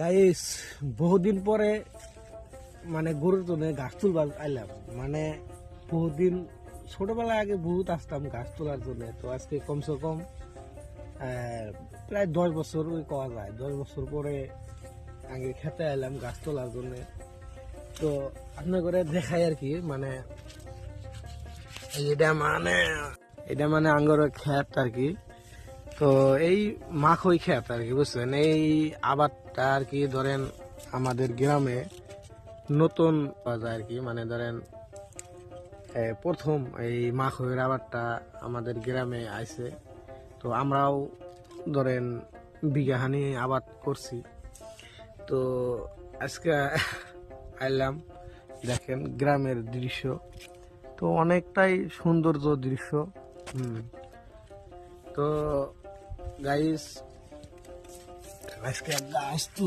Guys, বহুদিন পরে মানে গরুর জন্য গাছ তুলবার আইলাম। মানে বহুদিন ছোটবেলায় আগে বহুত আসতাম গাছ তোলার জন্য। তো আজকে কমসে কম প্রায় 10 বছর কওয়া যায়। 10 বছর পরে আগে খেতে আইলাম গাছ তোলার জন্য। তো আপনার করে দেখাই আর কি, মানে এটা মানে আঙ্গর ক্ষেত আর কি। তো এই মাখই ক্ষেত আর কি, বুঝছেন? এই আবাদটা আর কি ধরেন আমাদের গ্রামে নতুন পাওয়া যায় আর কি। মানে ধরেন প্রথম এই মাখইয়ের আবাদটা আমাদের গ্রামে আইছে। তো আমরাও ধরেন বিঘাহানি আবাদ করছি। তো আজকে আইলাম, দেখেন গ্রামের দৃশ্য তো অনেকটাই সৌন্দর্য দৃশ্য। তো গাইস, আজকে গাছ তুল